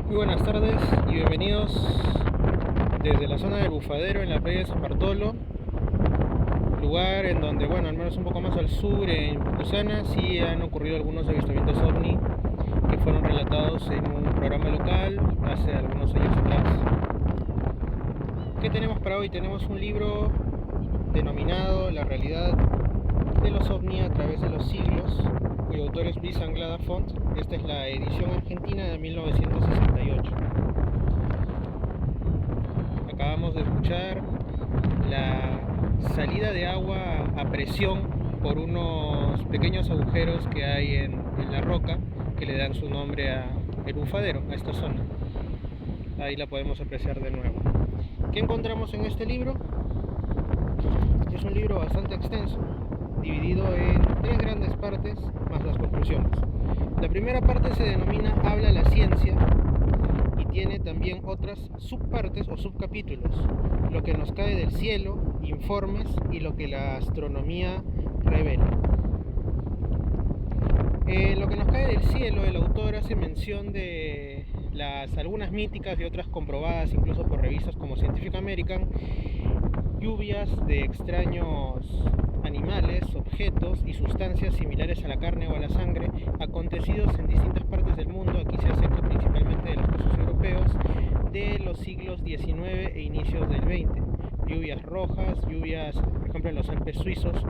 Muy buenas tardes y bienvenidos desde la zona del Bufadero en la playa de San Bartolo, lugar en donde, bueno, al menos un poco más al sur, en Pucusana, sí han ocurrido algunos avistamientos ovni que fueron relatados en un programa local hace algunos años atrás. ¿Qué tenemos para hoy? Tenemos un libro denominado La realidad de los ovni a través de los siglos, cuyo autor es Luis Anglada Font. Esta es la edición argentina de 1968. Acabamos de escuchar la salida de agua a presión por unos pequeños agujeros que hay en la roca que le dan su nombre a el Bufadero, a esta zona. Ahí la podemos apreciar de nuevo. ¿Qué encontramos en este libro? Es un libro bastante extenso, dividido en tres grandes partes más las conclusiones. La primera parte se denomina Habla la ciencia y tiene también otras subpartes o subcapítulos: lo que nos cae del cielo, informes y lo que la astronomía revela. Lo que nos cae del cielo, el autor hace mención de algunas míticas y otras comprobadas incluso por revistas como Scientific American, lluvias de extraños animales, objetos y sustancias similares a la carne o a la sangre, acontecidos en distintas partes del mundo. Aquí se hace eco principalmente de los casos europeos de los siglos XIX e inicios del XX. Lluvias rojas, lluvias, por ejemplo, en los Alpes suizos,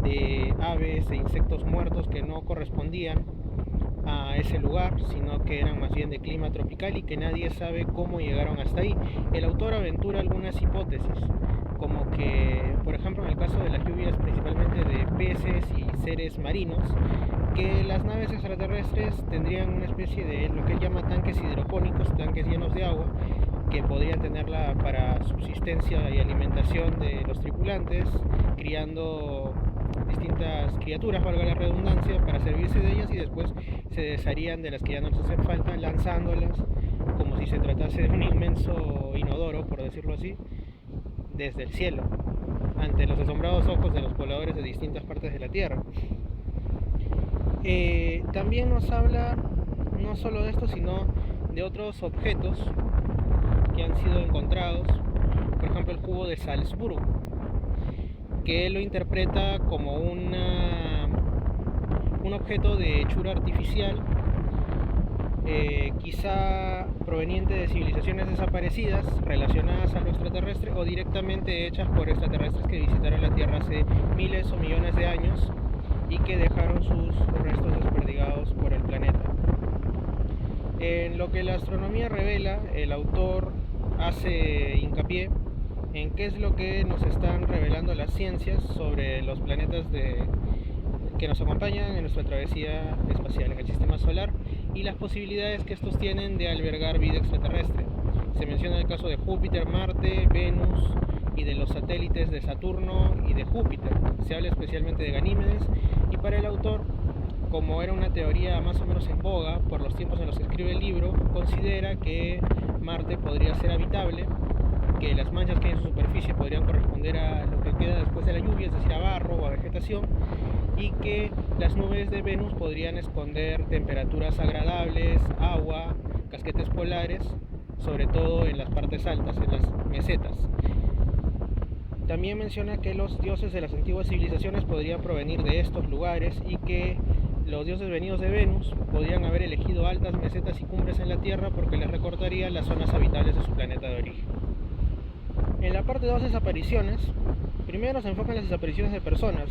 de aves e insectos muertos que no correspondían a ese lugar, sino que eran más bien de clima tropical y que nadie sabe cómo llegaron hasta ahí. El autor aventura algunas hipótesis, como que, por ejemplo, en el caso de las lluvias principalmente de peces y seres marinos, que las naves extraterrestres tendrían una especie de lo que él llama tanques hidropónicos, tanques llenos de agua, que podrían tenerla para subsistencia y alimentación de los tripulantes, criando distintas criaturas, valga la redundancia, para servirse de ellas, y después se desharían de las que ya no les hacen falta, lanzándolas como si se tratase de un inmenso inodoro, por decirlo así, desde el cielo, ante los asombrados ojos de los pobladores de distintas partes de la Tierra. También nos habla no solo de esto, sino de otros objetos que han sido encontrados, por ejemplo el cubo de Salzburgo, que él lo interpreta como un objeto de hechura artificial, quizá proveniente de civilizaciones desaparecidas relacionadas a lo extraterrestre o directamente hechas por extraterrestres que visitaron la Tierra hace miles o millones de años y que dejaron sus restos desperdigados por el planeta. En lo que la astronomía revela, el autor hace hincapié en qué es lo que nos están revelando las ciencias sobre los planetas que nos acompañan en nuestra travesía espacial en el sistema solar y las posibilidades que estos tienen de albergar vida extraterrestre. Se menciona el caso de Júpiter, Marte, Venus y de los satélites de Saturno y de Júpiter. Se habla especialmente de Ganímedes, y para el autor, como era una teoría más o menos en boga por los tiempos en los que escribe el libro, considera que Marte podría ser habitable, que las manchas que hay en su superficie podrían corresponder a lo que queda después de la lluvia, es decir, a barro o a vegetación, y que las nubes de Venus podrían esconder temperaturas agradables, agua, casquetes polares, sobre todo en las partes altas, en las mesetas. También menciona que los dioses de las antiguas civilizaciones podrían provenir de estos lugares y que los dioses venidos de Venus podrían haber elegido altas mesetas y cumbres en la Tierra porque les recortarían las zonas habitables de su planeta de origen. En la parte 2, desapariciones, primero se enfocan en las desapariciones de personas,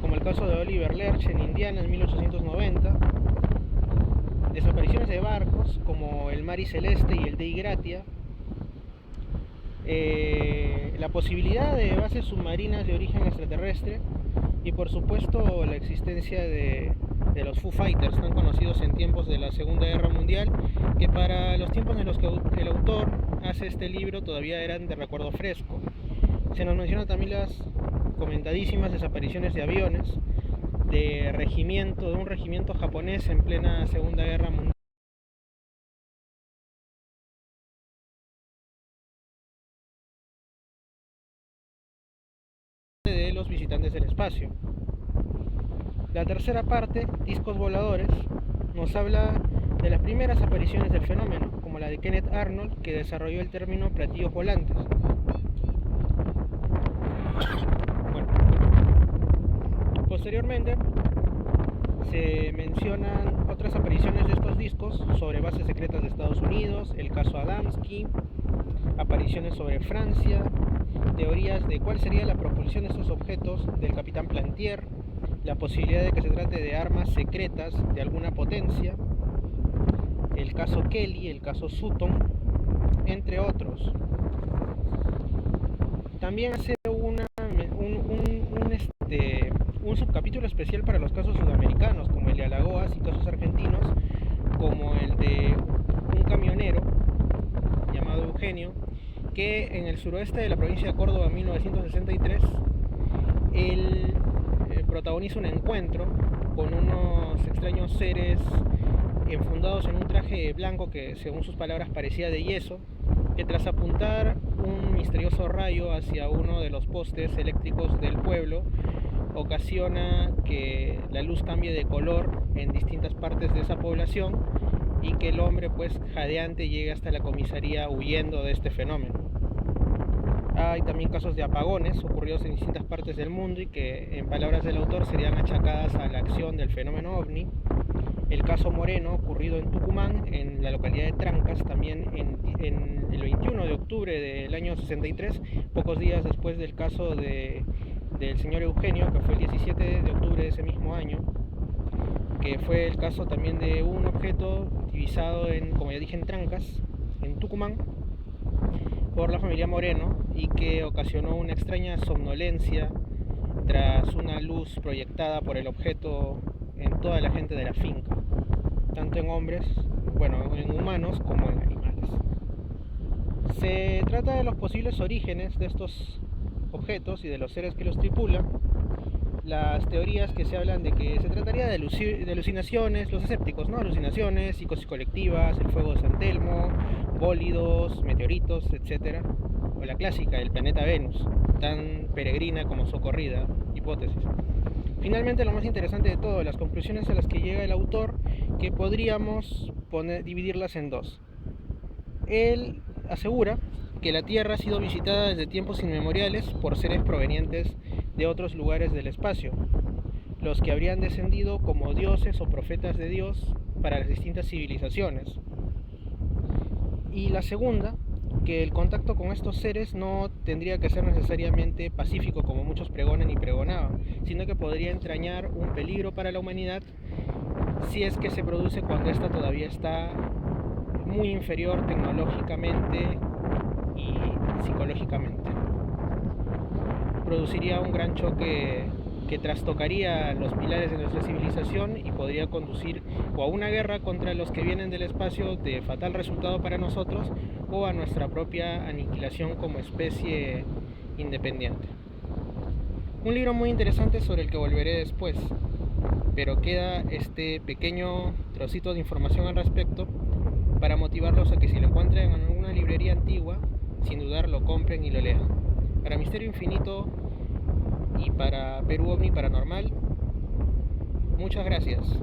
como el caso de Oliver Lerch en Indiana en 1890, desapariciones de barcos como el Mari Celeste y el Dei Gratia, la posibilidad de bases submarinas de origen extraterrestre y por supuesto la existencia de los Foo Fighters, tan conocidos en tiempos de la Segunda Guerra Mundial, que para los tiempos en los que el autor hace este libro todavía eran de recuerdo fresco. Se nos menciona también las comentadísimas desapariciones de aviones de un regimiento japonés en plena Segunda Guerra Mundial, de los visitantes del espacio. La tercera parte, discos voladores, nos habla de las primeras apariciones del fenómeno, como la de Kenneth Arnold, que desarrolló el término platillos volantes. Bueno, posteriormente se mencionan otras apariciones de estos discos sobre bases secretas de Estados Unidos, el caso Adamski, apariciones sobre Francia, teorías de cuál sería la propulsión de estos objetos del capitán Plantier, la posibilidad de que se trate de armas secretas de alguna potencia, el caso Kelly, el caso Sutton, entre otros. También hace un subcapítulo especial para los casos sudamericanos, como el de Alagoas, y casos argentinos, como el de un camionero llamado Eugenio, que en el suroeste de la provincia de Córdoba en 1963, él protagoniza un encuentro con unos extraños seres enfundados en un traje blanco que, según sus palabras, parecía de yeso, que tras apuntar un misterioso rayo hacia uno de los postes eléctricos del pueblo, ocasiona que la luz cambie de color en distintas partes de esa población y que el hombre, pues jadeante, llegue hasta la comisaría huyendo de este fenómeno. Hay también casos de apagones ocurridos en distintas partes del mundo y que, en palabras del autor, serían achacadas a la acción del fenómeno ovni. El caso Moreno, ocurrido en Tucumán, en la localidad de Trancas, también en el 21 de octubre del año 63, pocos días después del caso del señor Eugenio, que fue el 17 de octubre de ese mismo año, que fue el caso también de un objeto divisado como ya dije, en Trancas, en Tucumán, por la familia Moreno, y que ocasionó una extraña somnolencia tras una luz proyectada por el objeto en toda la gente de la finca, tanto en hombres, en humanos como en animales. Se trata de los posibles orígenes de estos objetos y de los seres que los tripulan. Las teorías que se hablan de que se trataría de alucinaciones, los escépticos, ¿no? Alucinaciones, psicosis colectivas, el fuego de San Telmo, bólidos, meteoritos, etc. O la clásica, el planeta Venus, tan peregrina como socorrida hipótesis. Finalmente, lo más interesante de todo, las conclusiones a las que llega el autor, que podríamos dividirlas en dos. Él asegura que la Tierra ha sido visitada desde tiempos inmemoriales por seres provenientes de otros lugares del espacio, los que habrían descendido como dioses o profetas de Dios para las distintas civilizaciones. Y la segunda, que el contacto con estos seres no tendría que ser necesariamente pacífico como muchos pregonan y pregonaban, sino que podría entrañar un peligro para la humanidad si es que se produce cuando ésta todavía está muy inferior tecnológicamente y psicológicamente. Produciría un gran choque que trastocaría los pilares de nuestra civilización y podría conducir o a una guerra contra los que vienen del espacio de fatal resultado para nosotros, o a nuestra propia aniquilación como especie independiente. Un libro muy interesante sobre el que volveré después, pero queda este pequeño trocito de información al respecto para motivarlos a que, si lo encuentran en alguna librería antigua, sin dudar lo compren y lo lean. Para Misterio Infinito y para Perú OVNI Paranormal, muchas gracias.